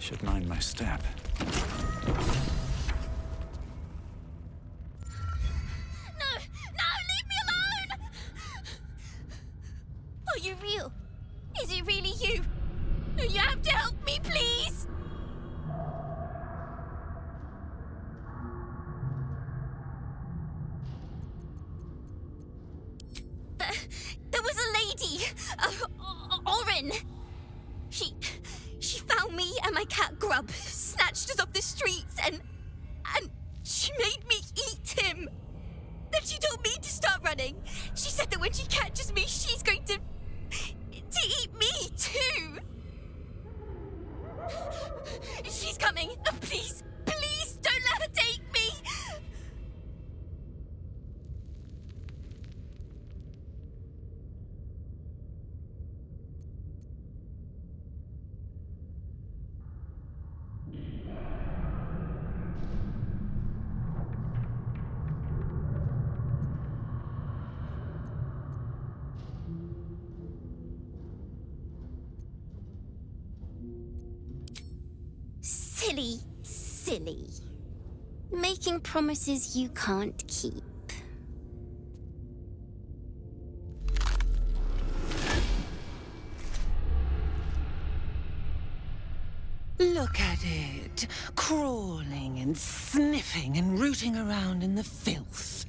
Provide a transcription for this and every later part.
Should mind my step. No! No! Leave me alone! Are you real? Is it really you? You have to help me, please! There was a lady, Oren. She found me and my cat Grub, snatched us off the streets, and she made me eat him. Then she told me to start running. She said that when she catches me, she's going to eat me too. She's coming. Please, please don't let her take me. Silly. Making promises you can't keep. Look at it, crawling and sniffing and rooting around in the filth.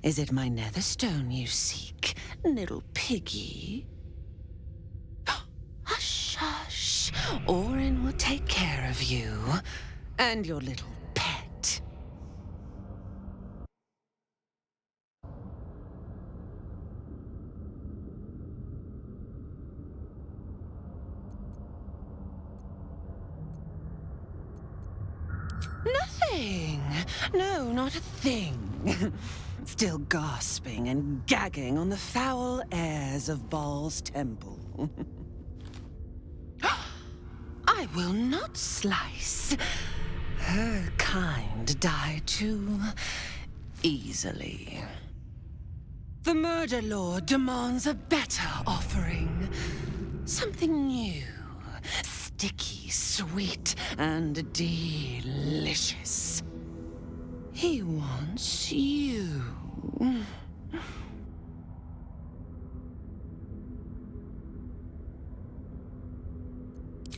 Is it my netherstone you seek, little piggy? Hush, hush. Orin will take care of you and your little pet. Nothing. No, not a thing. Still gasping and gagging on the foul airs of Baal's temple. I will not slice. Her kind die too easily. The Murder Lord demands a better offering. Something new, sticky, sweet, and delicious. He wants you.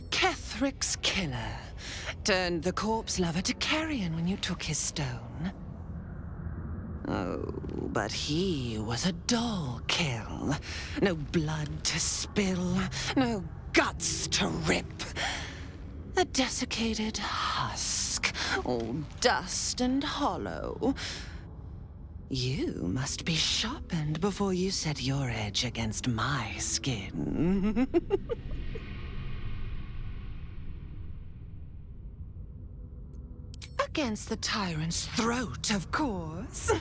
Kethric's killer turned the corpse lover to carrion when you took his stone. Oh, but he was a dull kill. No blood to spill, no guts to rip. A desiccated husk, all dust and hollow. You must be sharpened before you set your edge against my skin. Against the tyrant's throat, of course.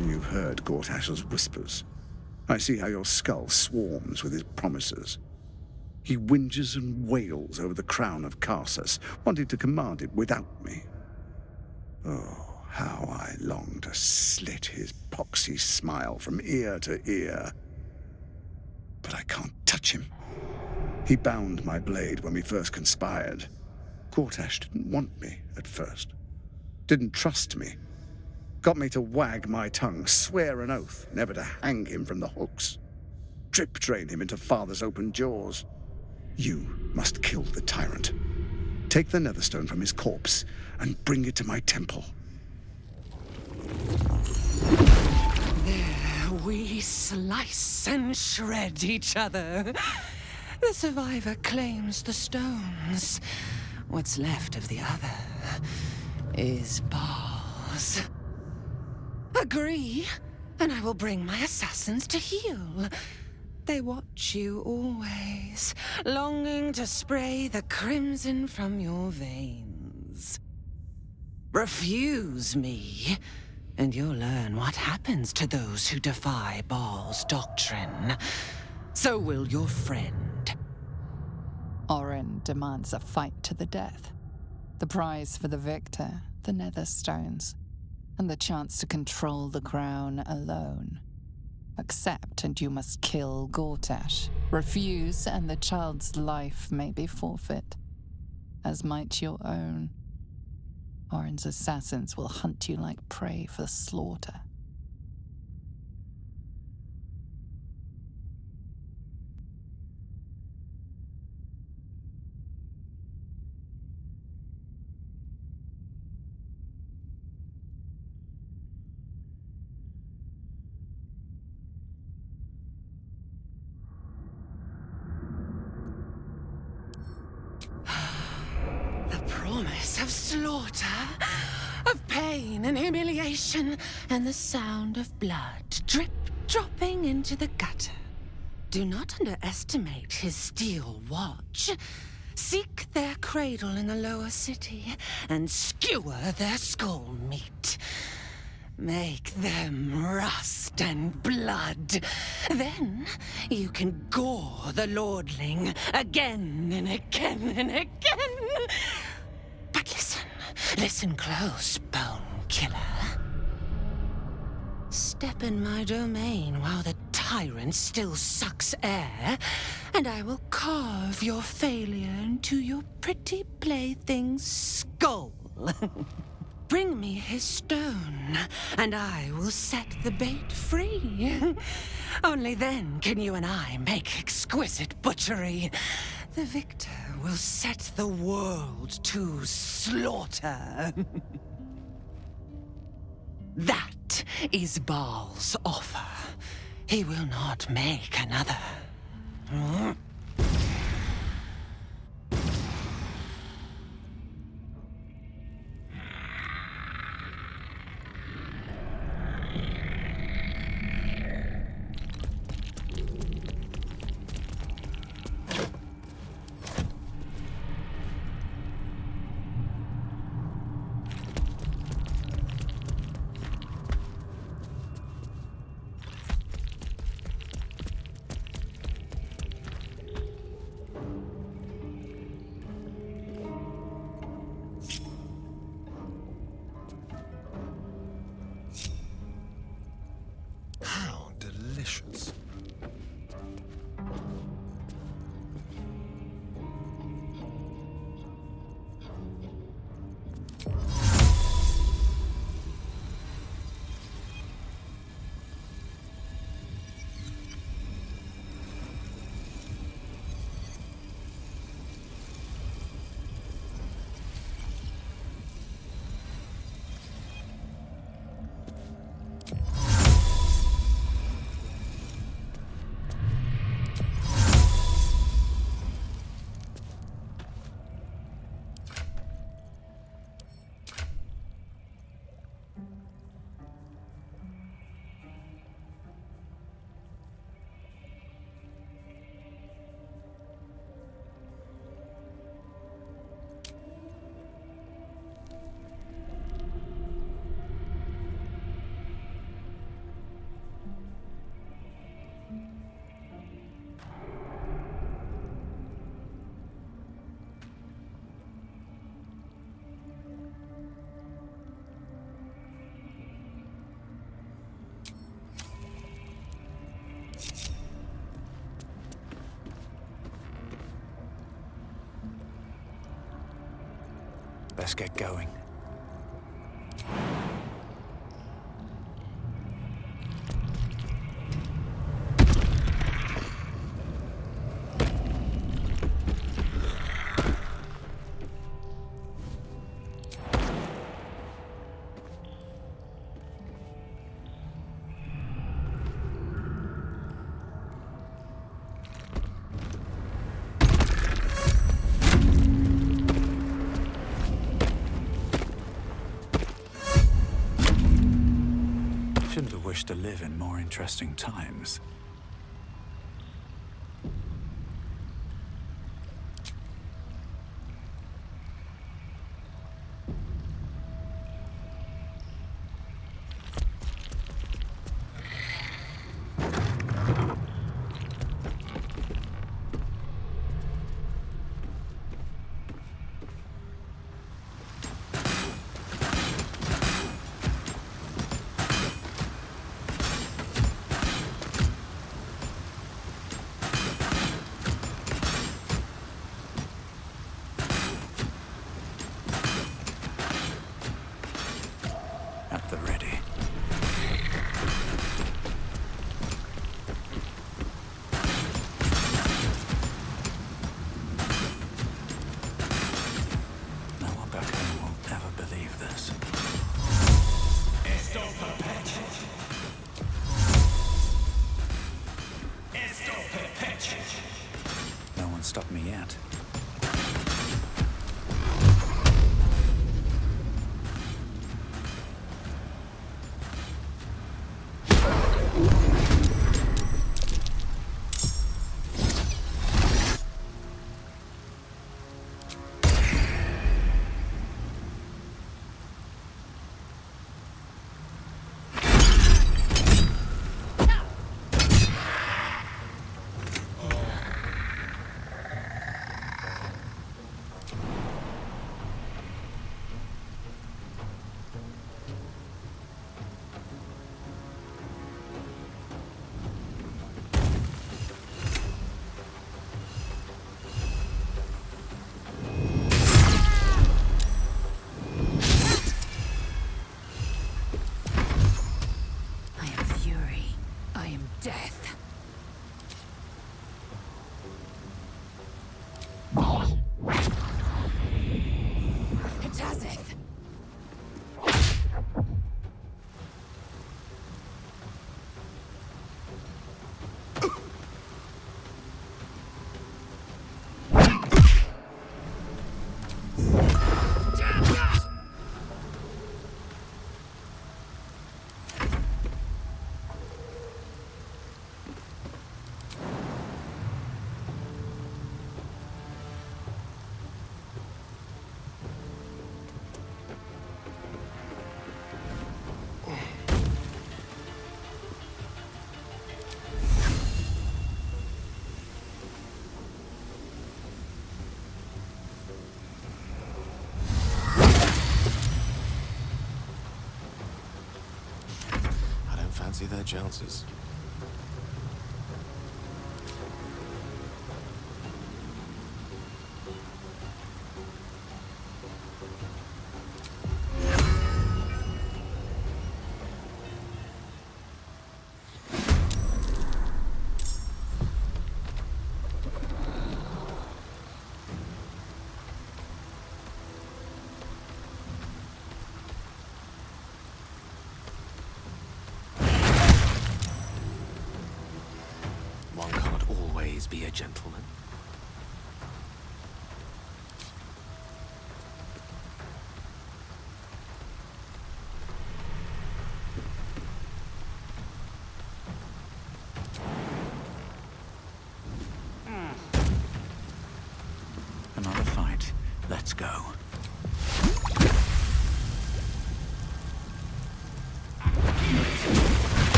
You've heard Gortash's whispers. I see how your skull swarms with his promises. He whinges and wails over the crown of Karsus, wanting to command it without me. Oh, how I long to slit his poxy smile from ear to ear. But I can't touch him. He bound my blade when we first conspired. Gortash didn't want me at first. Didn't trust me. Got me to wag my tongue, swear an oath, never to hang him from the hooks. Drip-drain him into father's open jaws. You must kill the tyrant. Take the netherstone from his corpse and bring it to my temple. There we slice and shred each other. The survivor claims the stones. What's left of the other is Baal's. Agree, and I will bring my assassins to heal. They watch you always, longing to spray the crimson from your veins. Refuse me, and you'll learn what happens to those who defy Baal's doctrine. So will your friend. Orin demands a fight to the death. The prize for the victor, the Netherstones, and the chance to control the crown alone. Accept and you must kill Gortash. Refuse and the child's life may be forfeit, as might your own. Orin's assassins will hunt you like prey for slaughter. The promise of slaughter, of pain and humiliation, and the sound of blood dropping into the gutter. Do not underestimate his steel watch. Seek their cradle in the lower city and skewer their skull meat. Make them rust and blood. Then you can gore the lordling again and again and again. But listen close, Bone Killer. Step in my domain while the tyrant still sucks air, and I will carve your failure into your pretty plaything's skull. Bring me his stone, and I will set the bait free. Only then can you and I make exquisite butchery. The victor will set the world to slaughter. That is Baal's offer. He will not make another. How delicious. Let's get going. Shouldn't have wished to live in more interesting times. death. Tazeth. Fancy their chances. One can't always be a gentleman. Another fight. Let's go.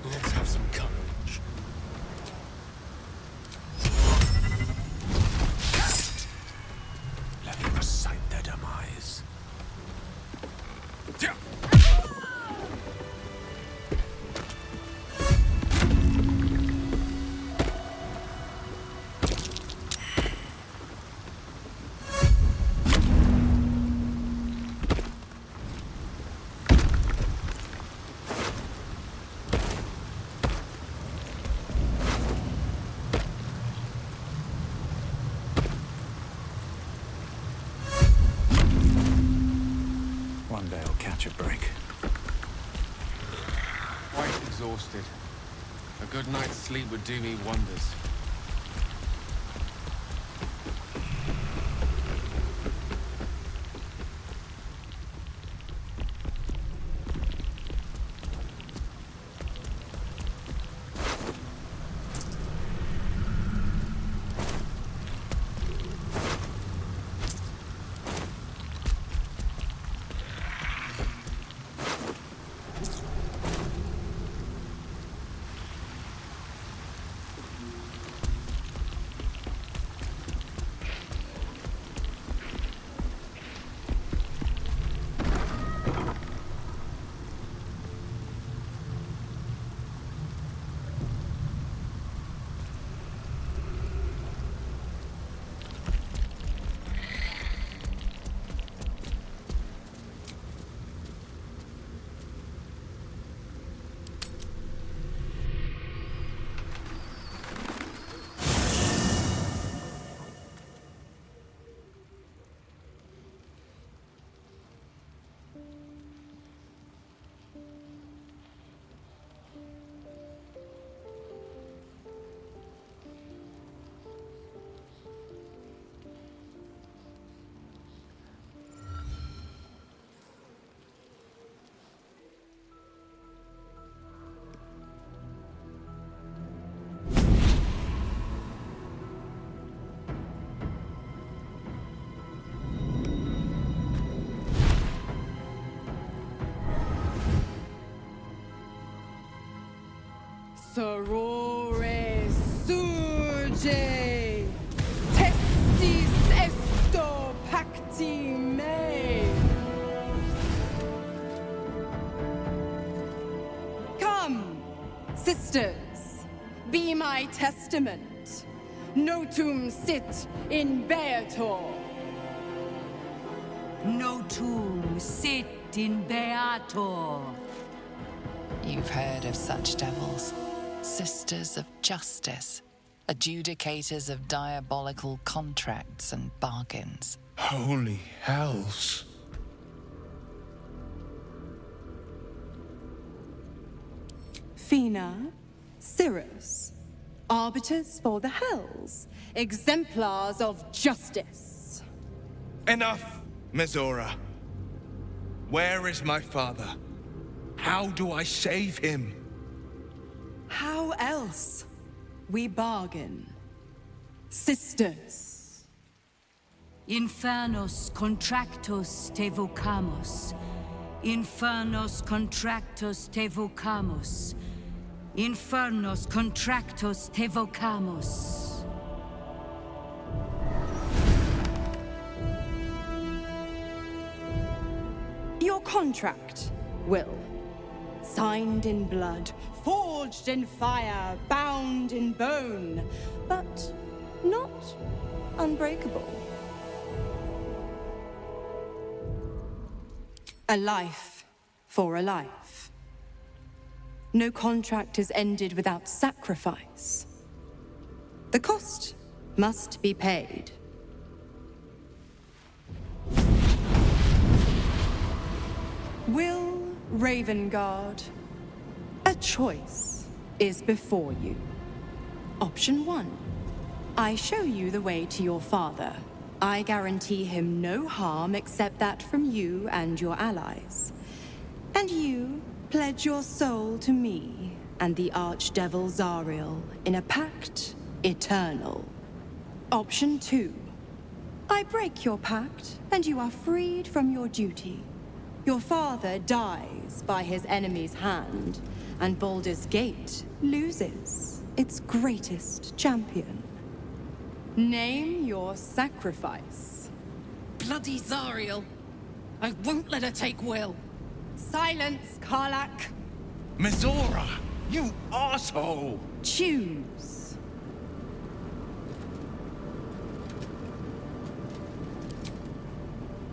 Let's have some courage. Let me recite their demise. One day I'll catch a break. Quite exhausted. A good night's sleep would do me wonders. sorore surge, testis esto pacti me. Come, sisters, be my testament. Notum sit in beator. Notum sit in beator. You've heard of such devils. Sisters of justice. Adjudicators of diabolical contracts and bargains. Holy hells. Fina, Cirrus, arbiters for the hells, exemplars of justice. Enough, Mizora. Where is my father? How do I save him? How else? We bargain. Sisters. Infernos contractos te vocamus. Infernos contractos te vocamus. Infernos contractos te vocamus. Your contract, Will. Signed in blood, forged in fire, bound in bone, but not unbreakable. A life for a life. No contract is ended without sacrifice. The cost must be paid. Will Ravengard, a choice is before you. Option 1. I show you the way to your father. I guarantee him no harm except that from you and your allies. And you pledge your soul to me and the Archdevil Zariel in a pact eternal. Option 2. I break your pact, and you are freed from your duty. Your father dies by his enemy's hand, and Baldur's Gate loses its greatest champion. Name your sacrifice. Bloody Zariel. I won't let her take Will. Silence, Karlak. Mizora, you asshole! Choose.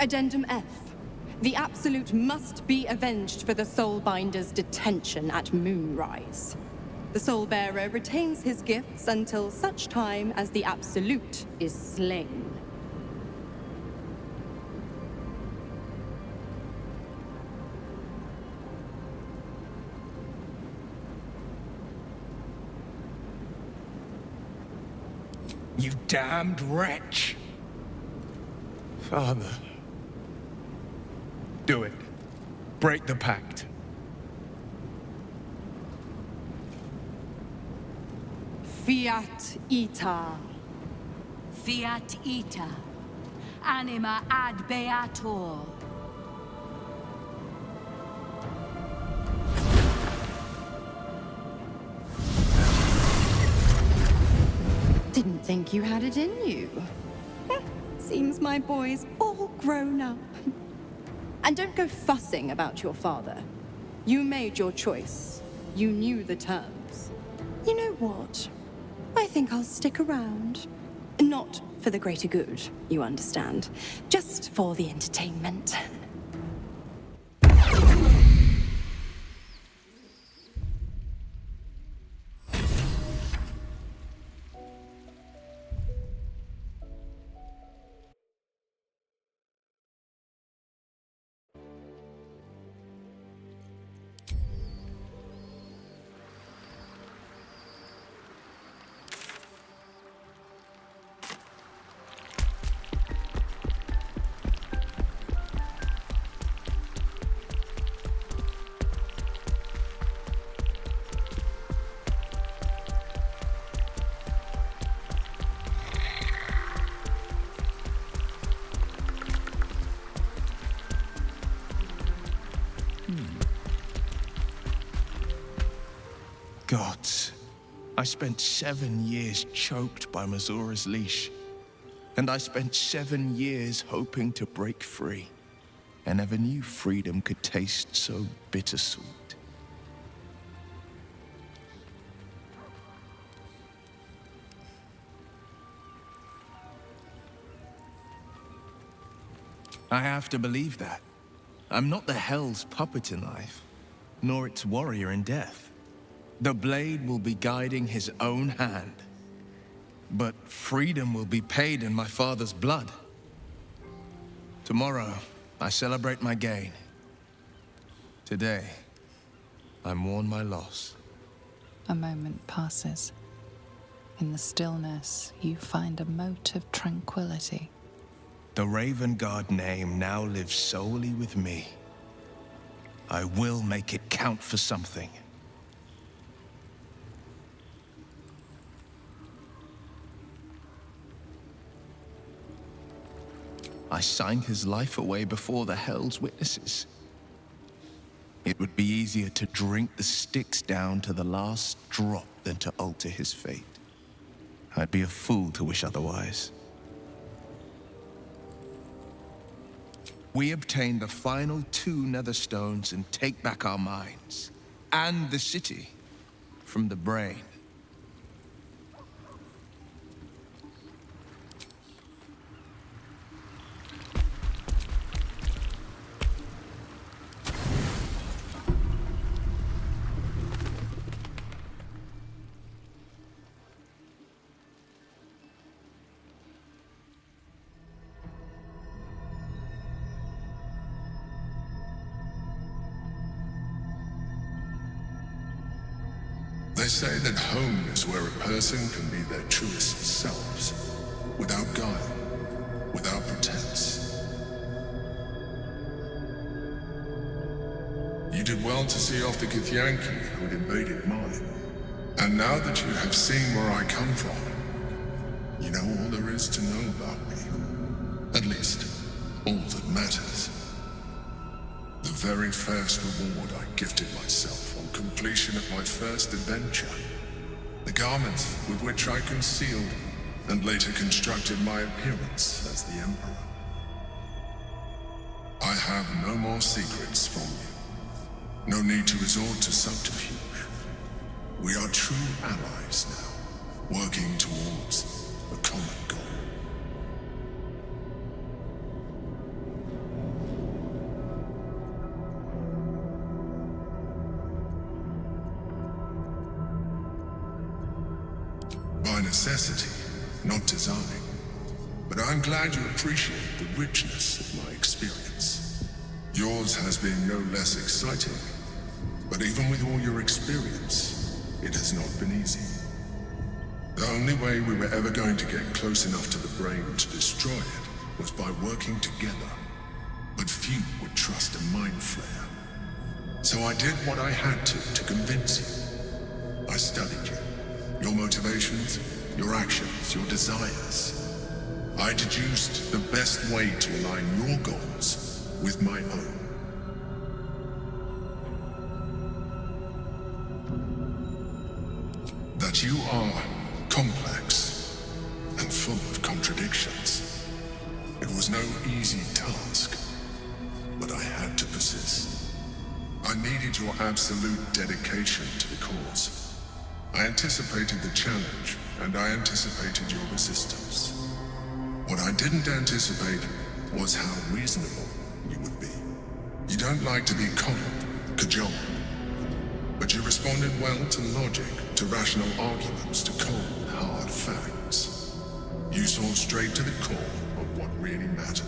Addendum F. The Absolute must be avenged for the Soulbinder's detention at Moonrise. The Soulbearer retains his gifts until such time as the Absolute is slain. You damned wretch! Father. Do it. Break the pact. Fiat Ita. Fiat ita. Anima ad beator. Didn't think you had it in you. Seems my boy's all grown up. And don't go fussing about your father. You made your choice. You knew the terms. You know what? I think I'll stick around. Not for the greater good, you understand. Just for the entertainment. But I spent 7 years choked by Mazora's leash. And I spent 7 years hoping to break free. I never knew freedom could taste so bittersweet. I have to believe that. I'm not the Hell's puppet in life, nor its warrior in death. The blade will be guiding his own hand. But freedom will be paid in my father's blood. Tomorrow, I celebrate my gain. Today, I mourn my loss. A moment passes. In the stillness, you find a mote of tranquility. The Raven Guard name now lives solely with me. I will make it count for something. I signed his life away before the Hell's witnesses. It would be easier to drink the Styx down to the last drop than to alter his fate. I'd be a fool to wish otherwise. We obtain the final 2 nether stones and take back our minds, and the city, from the brain. They say that home is where a person can be their truest selves, without guile, without pretense. You did well to see off the Githyanki who had invaded mine. And now that you have seen where I come from, you know all there is to know about me. At least, all that matters. The very first reward I gifted myself on completion of my first adventure. The garments with which I concealed and later constructed my appearance as the Emperor. I have no more secrets from you. No need to resort to subterfuge. We are true allies now, working towards a common goal. By necessity, not design. But I'm glad you appreciate the richness of my experience. Yours has been no less exciting, but even with all your experience, it has not been easy. The only way we were ever going to get close enough to the brain to destroy it was by working together. But few would trust a mind flare. So I did what I had to convince you. I studied you. Your motivations, your actions, your desires. I deduced the best way to align your goals with my own. That you are complex and full of contradictions. It was no easy task, but I had to persist. I needed your absolute dedication to the cause. I anticipated the challenge, and I anticipated your resistance. What I didn't anticipate was how reasonable you would be. You don't like to be coddled, cajoled, but you responded well to logic, to rational arguments, to cold, hard facts. You saw straight to the core of what really mattered.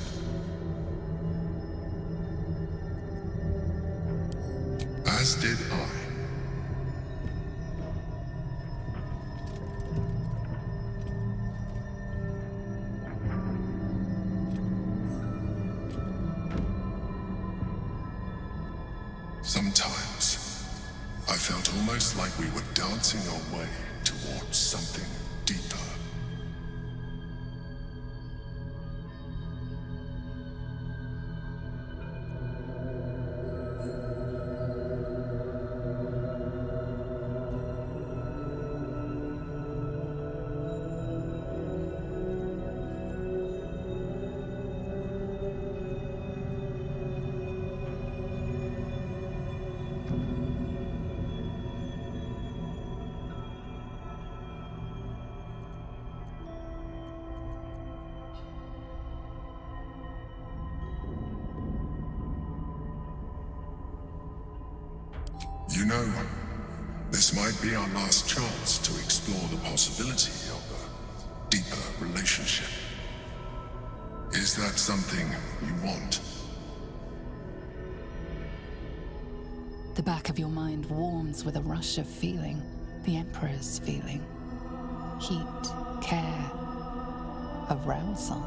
As did I. Sometimes, I felt almost like we were dancing our way towards something deeper. You know, this might be our last chance to explore the possibility of a deeper relationship. Is that something you want? The back of your mind warms with a rush of feeling, the Emperor's feeling. Heat, care, arousal.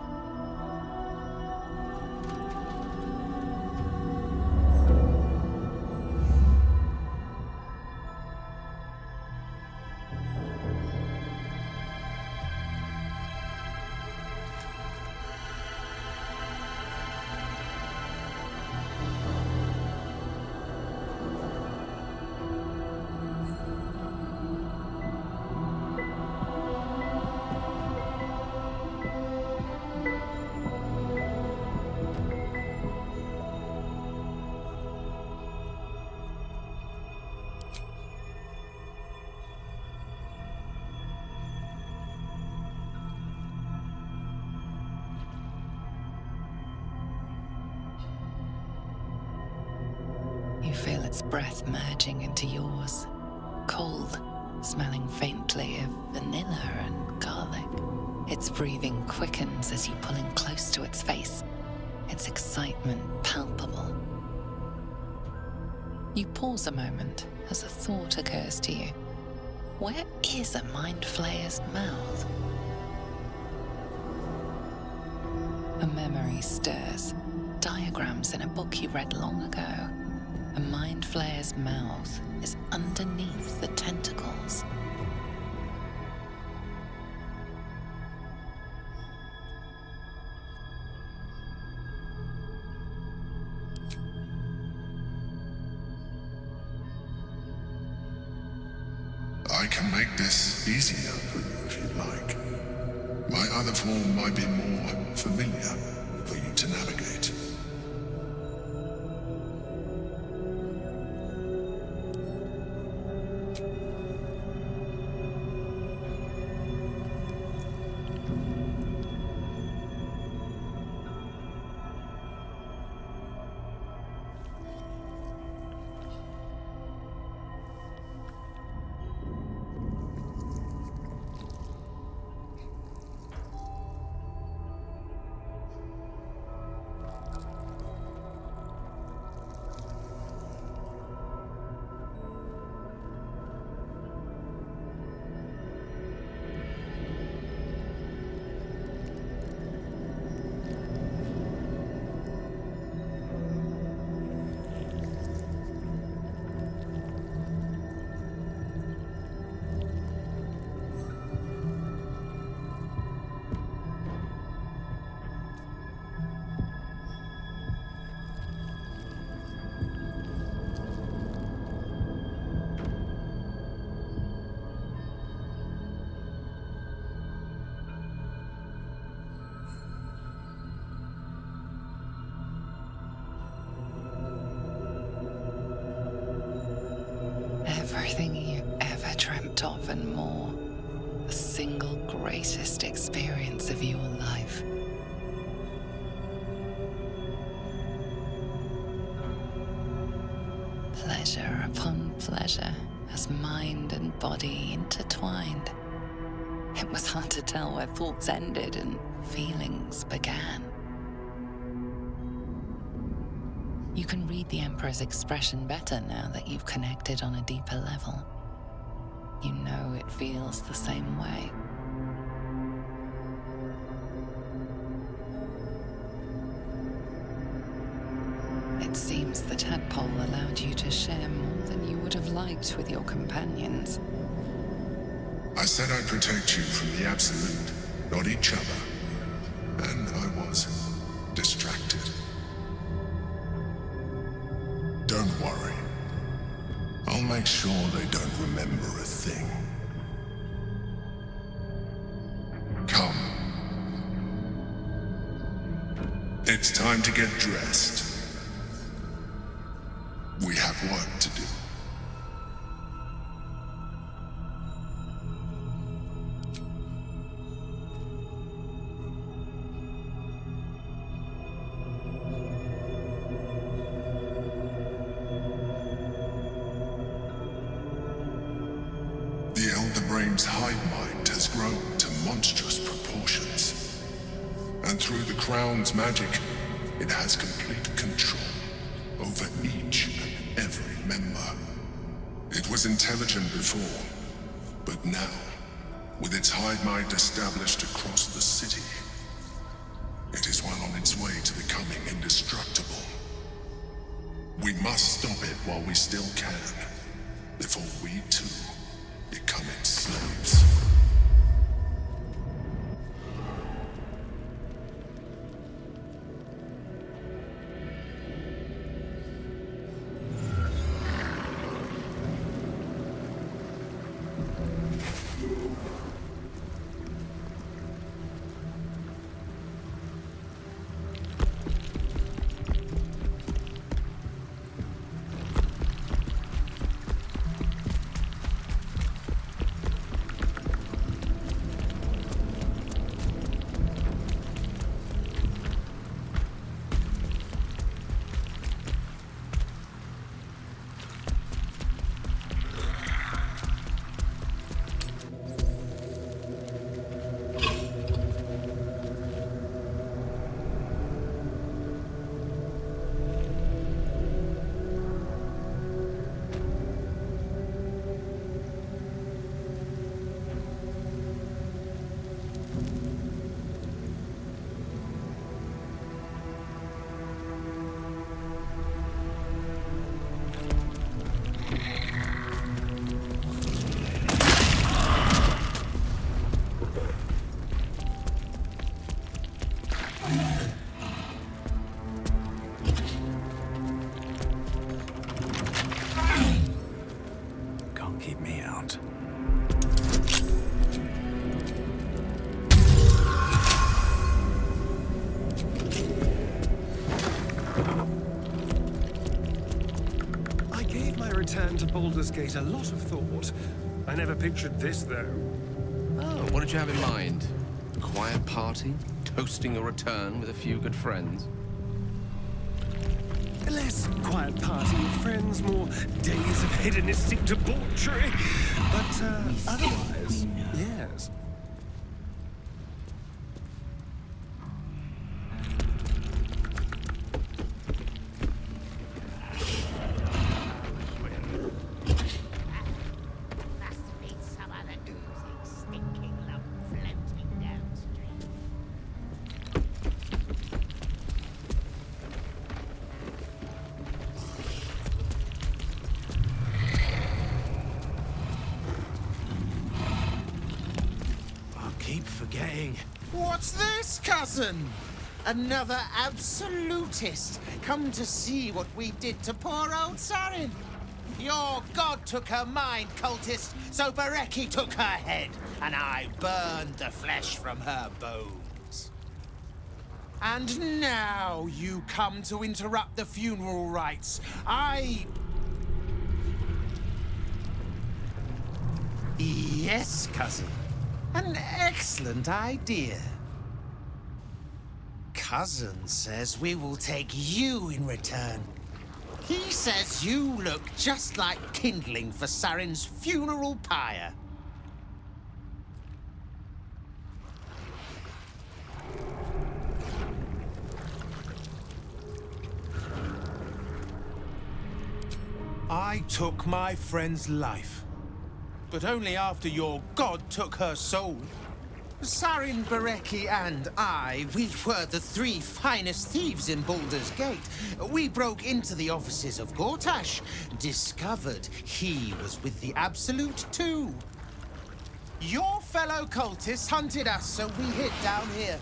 You feel its breath merging into yours, cold, smelling faintly of vanilla and garlic. Its breathing quickens as you pull in close to its face, its excitement palpable. You pause a moment as a thought occurs to you. Where is a mind flayer's mouth? A memory stirs. Diagrams in a book you read long ago. A mind flayer's mouth is underneath the tentacles. I can make this easier for you if you'd like. My other form might be more familiar for you to navigate. Everything you ever dreamt of and more. The single greatest experience of your life. Pleasure upon pleasure as mind and body intertwined. It was hard to tell where thoughts ended and feelings began. You can read the Emperor's expression better now that you've connected on a deeper level. You know it feels the same way. It seems the tadpole allowed you to share more than you would have liked with your companions. I said I'd protect you from the Absolute, not each other. And I was distracted. Don't worry. I'll make sure they don't remember a thing. Come. It's time to get dressed. We have work to do. flame's hive mind has grown to monstrous proportions. And through the crown's magic, it has complete control over each and every member. It was intelligent before, but now, with its hive mind established across the city, it is well on its way to becoming indestructible. We must stop it while we still can, before we too become its slaves. Can't keep me out. I gave my return to Baldur's Gate a lot of thought. I never pictured this, though. Oh, what did you have in mind? A quiet party? Toasting a return with a few good friends? Less quiet party with friends, more days of hedonistic debauchery. But otherwise, yes. Keep forgetting. What's this, cousin? Another absolutist come to see what we did to poor old Sarin. Your god took her mind, cultist, so Bereki took her head, and I burned the flesh from her bones. And now you come to interrupt the funeral rites. Yes, cousin. An excellent idea. Cousin says we will take you in return. He says you look just like kindling for Sarin's funeral pyre. I took my friend's life, but only after your god took her soul. Sarin, Bereki, and I, we were the three finest thieves in Baldur's Gate. We broke into the offices of Gortash, discovered he was with the Absolute too. Your fellow cultists hunted us, so we hid down here.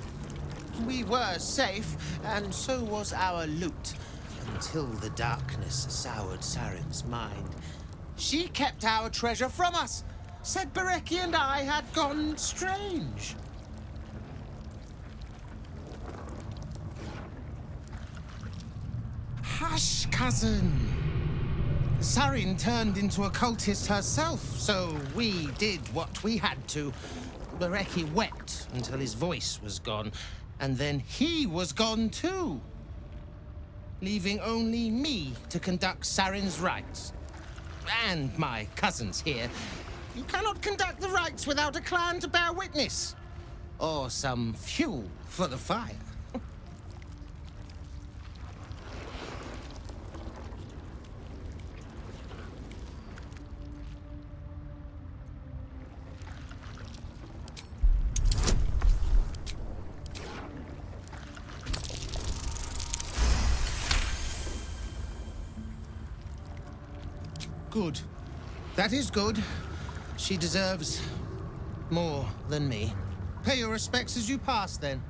We were safe, and so was our loot, until the darkness soured Sarin's mind. She kept our treasure from us, said Bereki and I had gone strange. Hush, cousin. Sarin turned into a cultist herself, so we did what we had to. Bereki wept until his voice was gone, and then he was gone too, leaving only me to conduct Sarin's rites. And my cousins here. You cannot conduct the rites without a clan to bear witness. Or some fuel for the fire. Good. That is good. She deserves more than me. Pay your respects as you pass, then.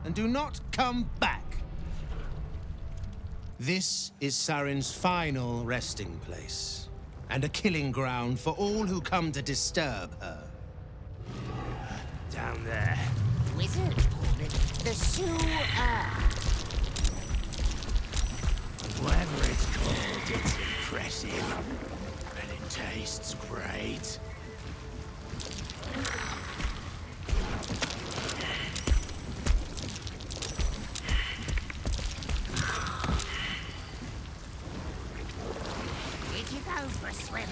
And do not come back. This is Saren's final resting place. And a killing ground for all who come to disturb her. Down there. Wizard called it the sewer. Whatever it's called, it's impressive. And it tastes great. Did you go for a swim?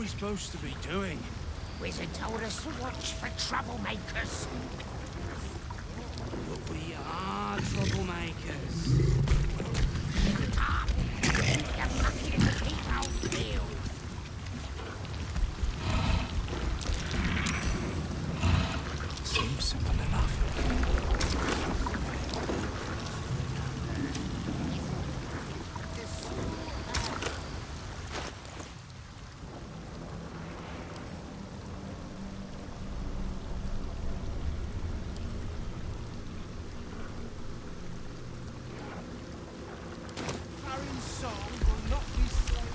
Supposed to be doing? Wizard told us to watch for troublemakers. But we are troublemakers. You're fucking in the people field. Seems simple enough. Saren's song will not be slain.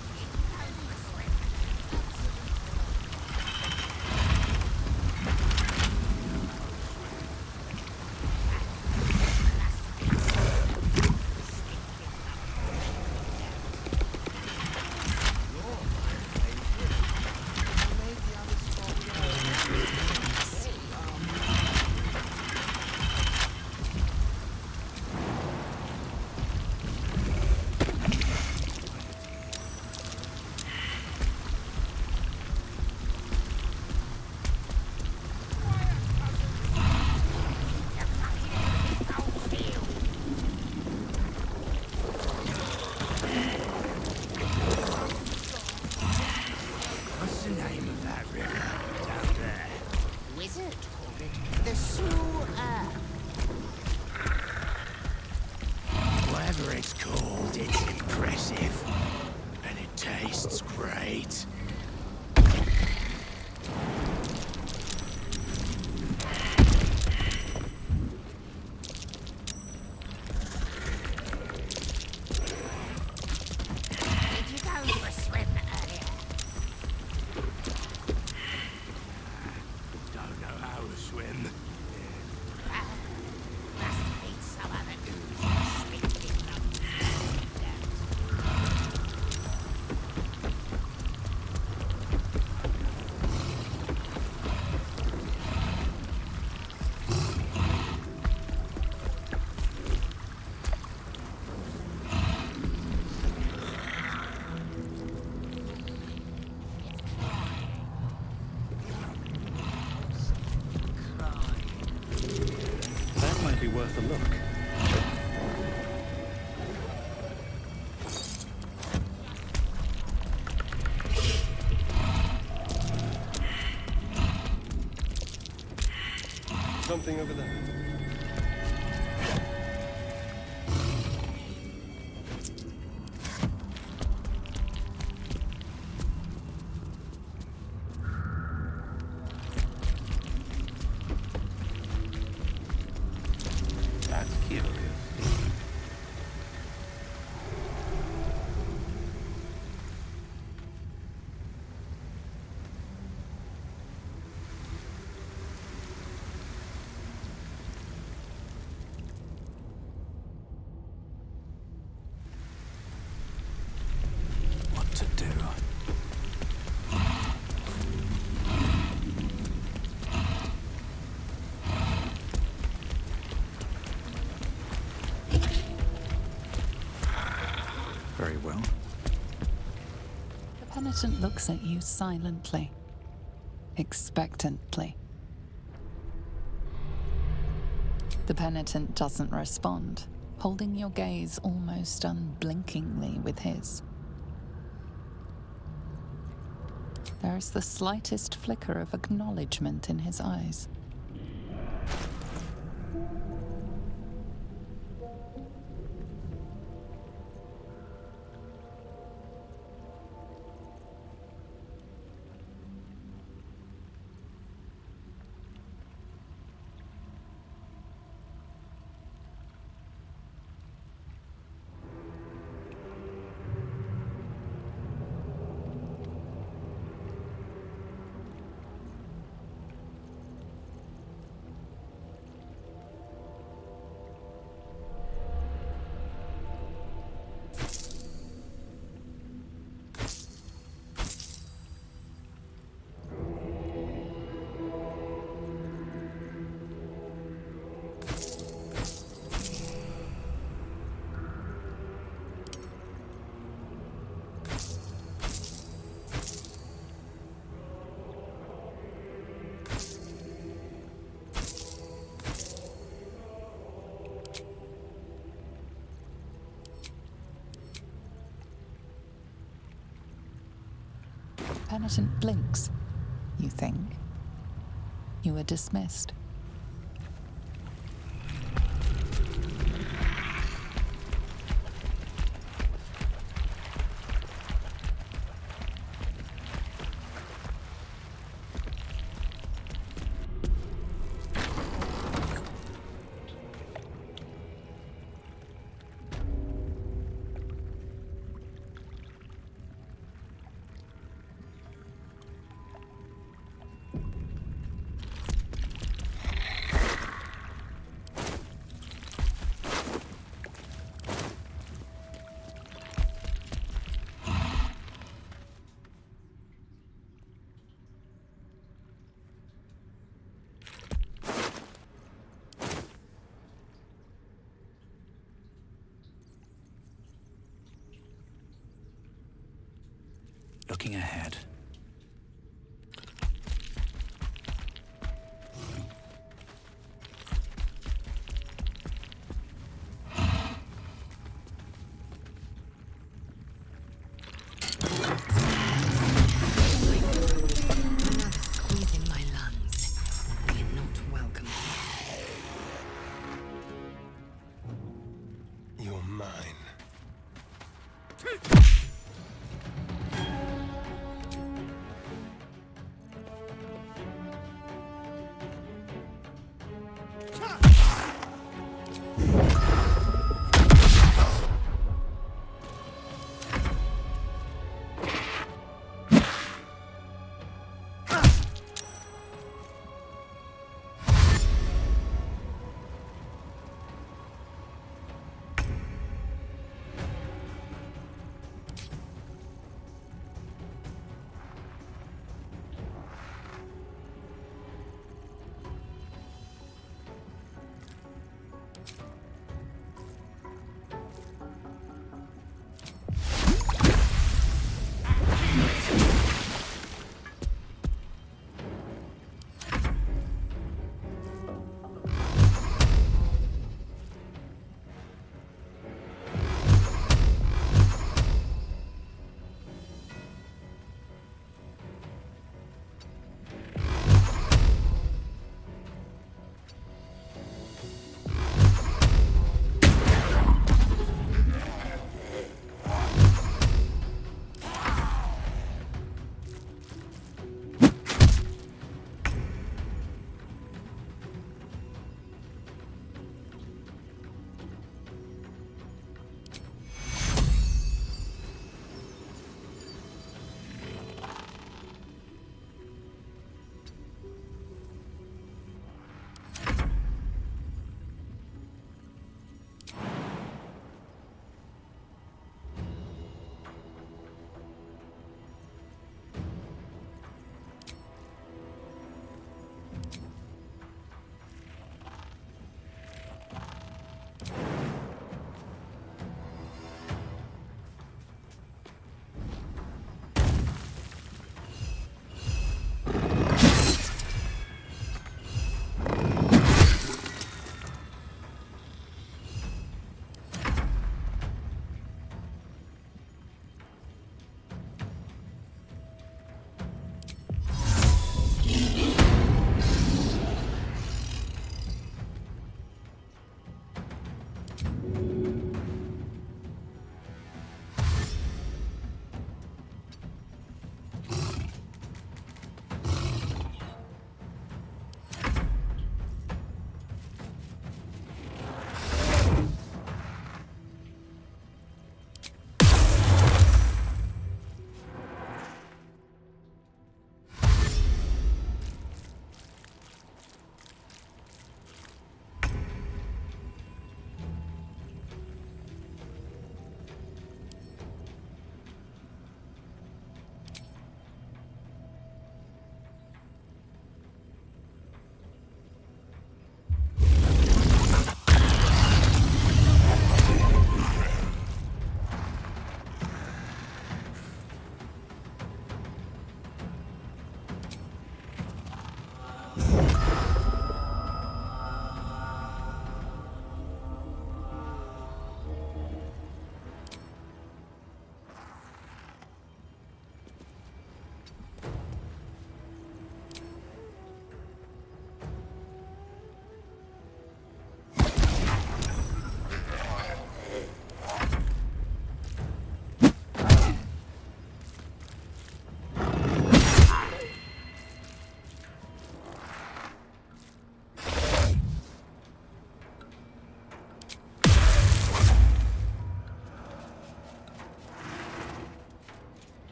wizard called it the sewer. Whatever it's called, it's impressive. And it tastes great. Did you go for a swim earlier? Don't know how to swim. Must need some other ooze stinking lumps. That might be worth a look. Something over there. That's curious. What to do? Very well. The penitent looks at you silently, expectantly. The penitent doesn't respond, holding your gaze almost unblinkingly with his. There is the slightest flicker of acknowledgement in his eyes. Penitent blinks. You think. You were dismissed. Looking ahead. Squeezing my lungs.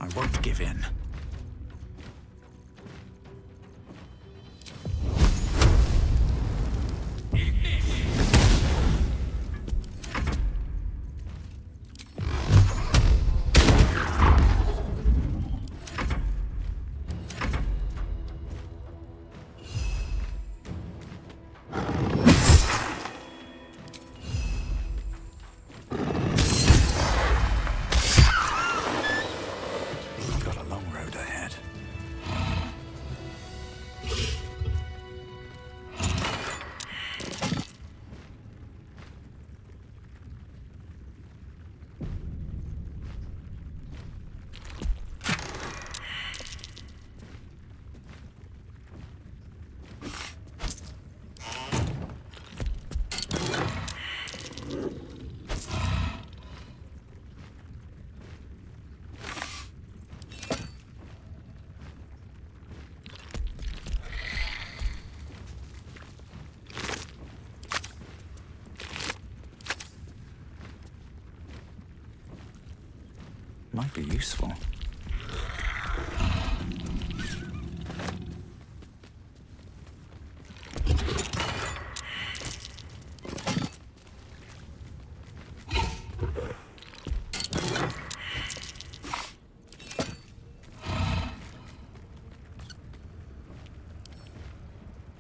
I won't give in. Might be useful.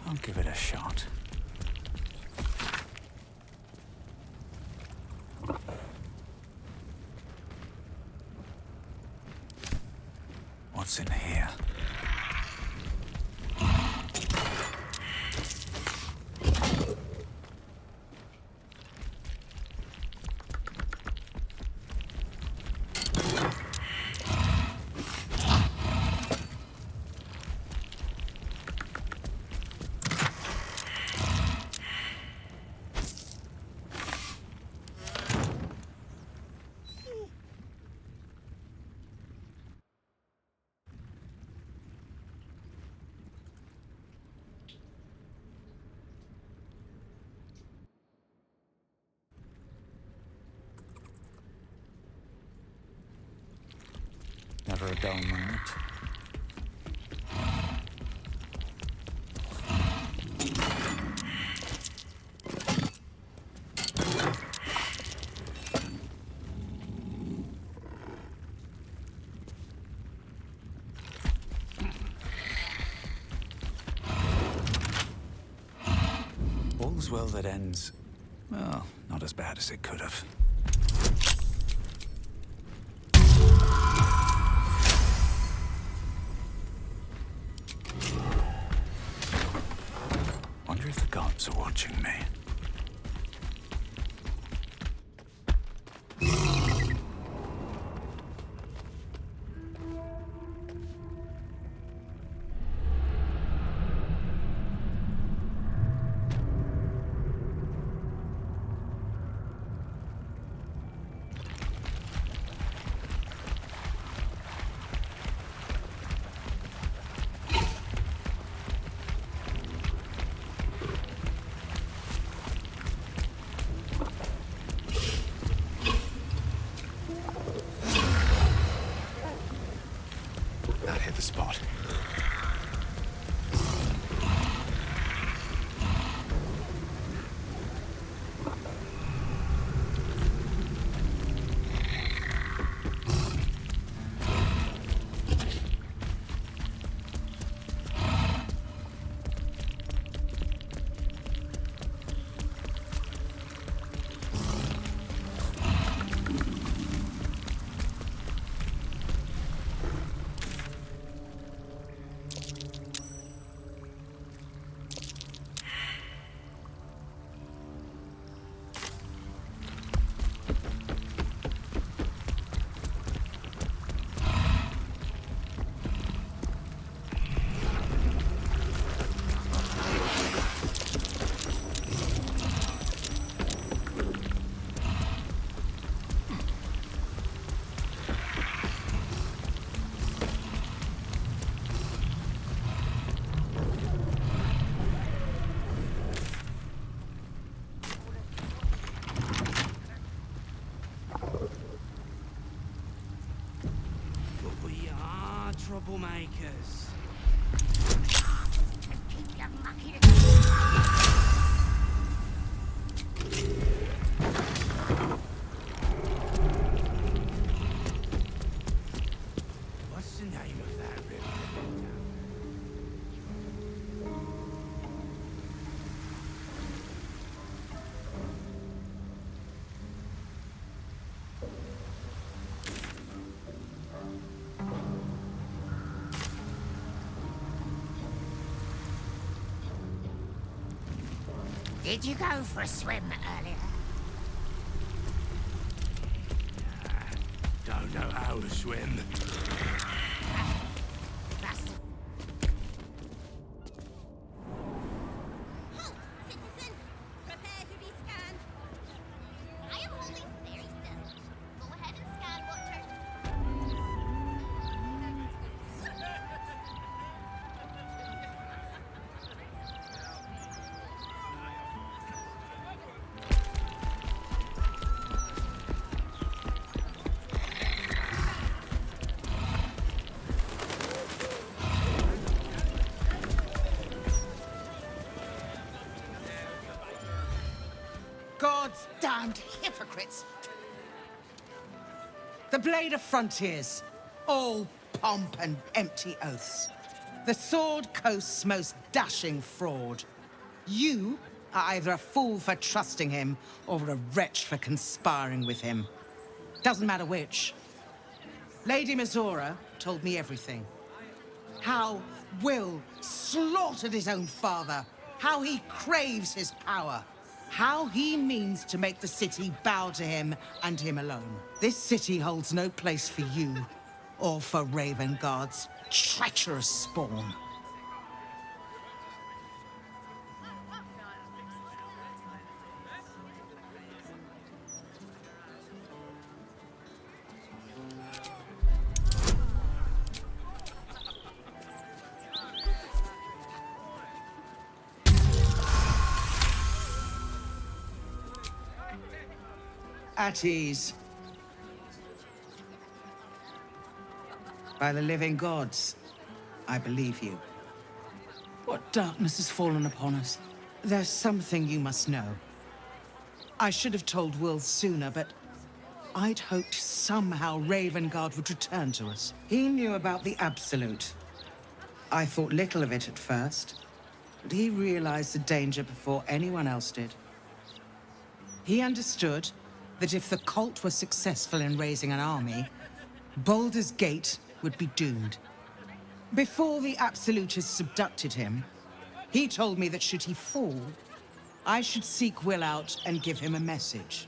I'll give it a shot. What's in here? Never a dull moment. All's well that ends, well, not as bad as it could have. Wonder if the gods are watching me. the spot. We are troublemakers. Keep your mucky. What's the name of that river? Did you go for a swim earlier? Don't know how to swim. That's Halt, citizen! Prepare to be scanned. I am holding very still. Go ahead and scan what turns. God's damned hypocrites! The Blade of Frontiers, all pomp and empty oaths. The Sword Coast's most dashing fraud. You are either a fool for trusting him, or a wretch for conspiring with him. Doesn't matter which. Lady Mizora told me everything. How Will slaughtered his own father. How he craves his power. How he means to make the city bow to him and him alone. This city holds no place for you, or for Ravengard's treacherous spawn. At ease. By the living gods, I believe you. What darkness has fallen upon us? There's something you must know. I should have told Will sooner, but I'd hoped somehow Ravengard would return to us. He knew about the Absolute. I thought little of it at first, but he realized the danger before anyone else did. He understood that if the cult were successful in raising an army, Baldur's Gate would be doomed. Before the Absolutists abducted him, he told me that should he fall, I should seek Will out and give him a message.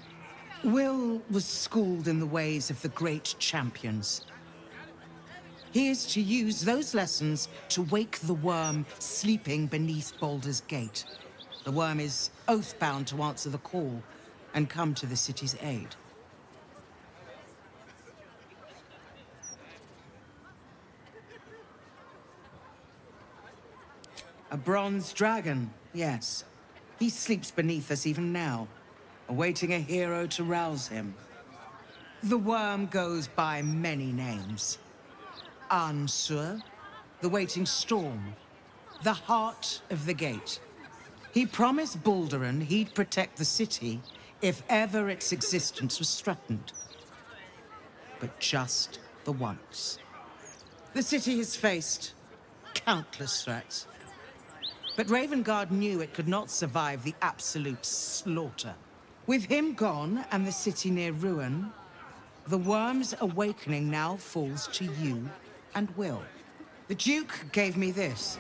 Will was schooled in the ways of the great champions. He is to use those lessons to wake the worm sleeping beneath Baldur's Gate. The worm is oath-bound to answer the call and come to the city's aid. A bronze dragon, yes. He sleeps beneath us even now, awaiting a hero to rouse him. The worm goes by many names. Ansur, the waiting storm, the heart of the gate. He promised Baldur he'd protect the city if ever its existence was threatened. But just the once. The city has faced countless threats. But Ravengard knew it could not survive the absolute slaughter. With him gone and the city near ruin, the worm's awakening now falls to you and Will. The Duke gave me this.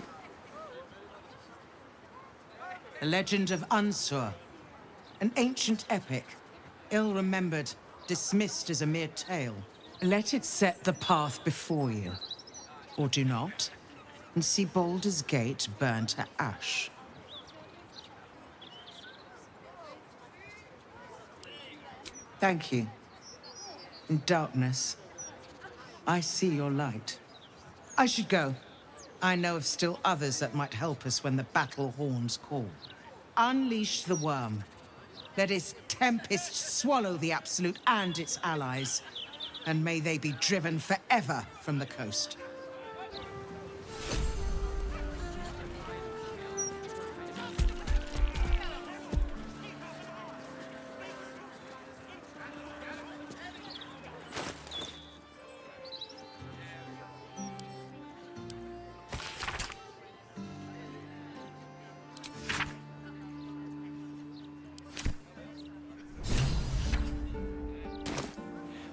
A legend of Unsur, an ancient epic, ill-remembered, dismissed as a mere tale. Let it set the path before you, or do not, and see Baldur's Gate burn to ash. Thank you. In darkness, I see your light. I should go. I know of still others that might help us when the battle horns call. Unleash the worm. Let its tempest swallow the Absolute and its allies. And may they be driven forever from the coast.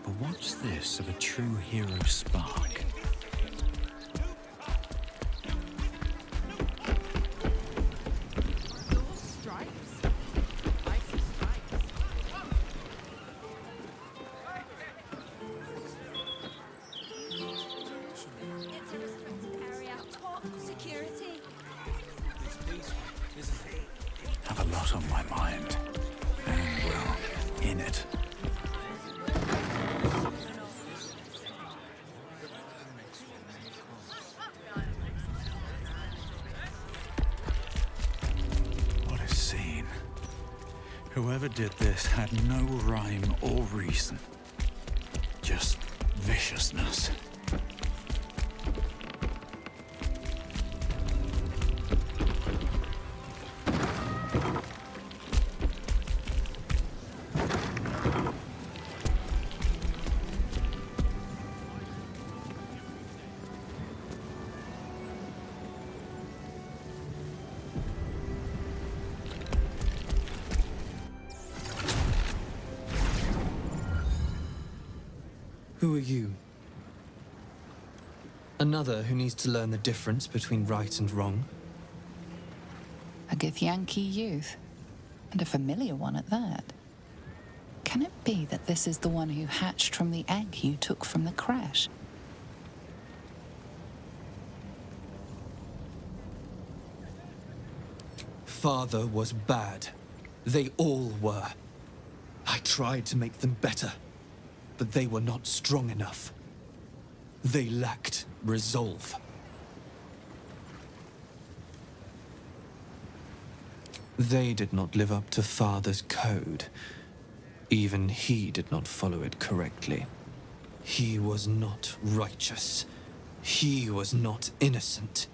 But what's this of a true hero spark? Have a lot on my mind. And, well, in it. What a scene. Whoever did this had no rhyme or reason. Just viciousness. Who are you? Another who needs to learn the difference between right and wrong? A Githyanki youth, and a familiar one at that. Can it be that this is the one who hatched from the egg you took from the crash? Father was bad. They all were. I tried to make them better, but they were not strong enough. They lacked resolve. They did not live up to Father's code. Even he did not follow it correctly. He was not righteous. He was not innocent.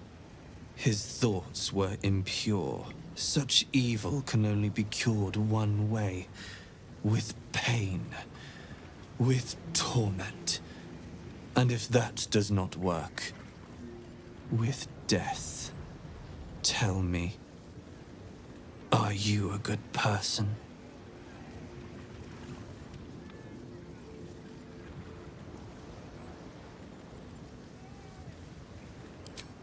His thoughts were impure. Such evil can only be cured one way, with pain, with torment. And if that does not work, with death. Tell me, are you a good person?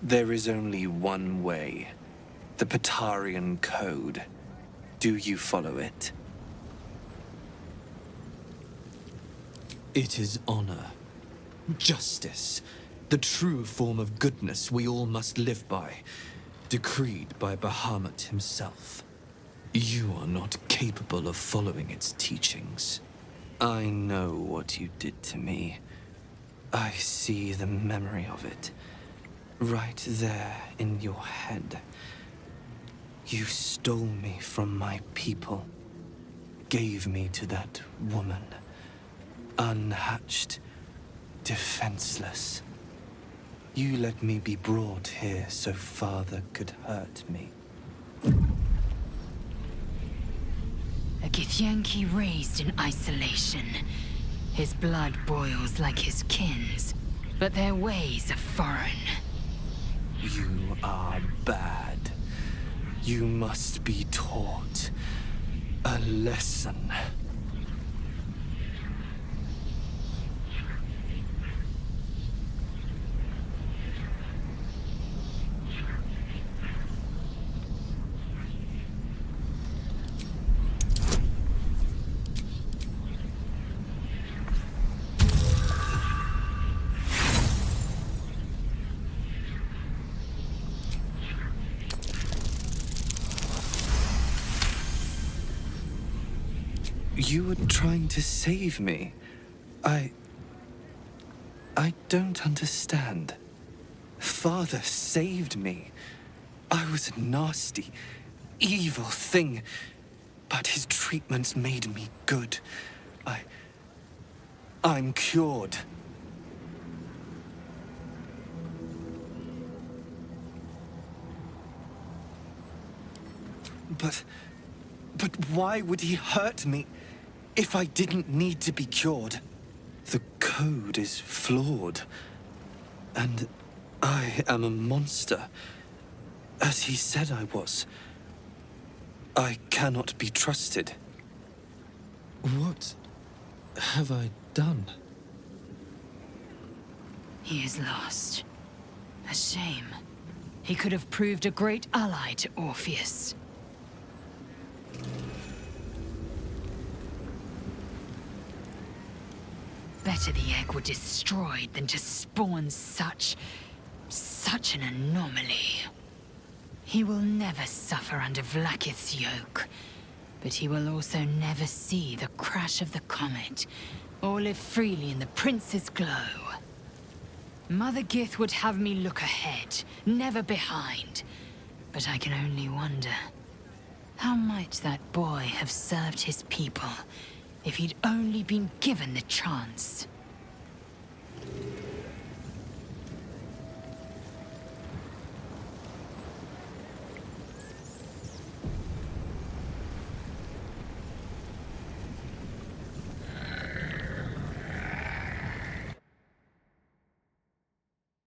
There is only one way. The Patarian Code. Do you follow it? It is honor. Justice. The true form of goodness we all must live by. Decreed by Bahamut himself. You are not capable of following its teachings. I know what you did to me. I see the memory of it. Right there in your head. You stole me from my people. Gave me to that woman. Unhatched. Defenseless. You let me be brought here so father could hurt me. A Githyanki raised in isolation. His blood boils like his kin's, but their ways are foreign. You are bad. You must be taught a lesson. You were trying to save me. I don't understand. Father saved me. I was a nasty, evil thing, but his treatments made me good. I'm cured. But why would he hurt me if I didn't need to be cured? The code is flawed, and I am a monster, as he said I was. I cannot be trusted. What have I done? He is lost. A shame. He could have proved a great ally to Orpheus. Better the egg were destroyed than to spawn such an anomaly. He will never suffer under Vlakith's yoke, but he will also never see the crash of the comet, or live freely in the prince's glow. Mother Gith would have me look ahead, never behind, but I can only wonder, how might that boy have served his people if he'd only been given the chance?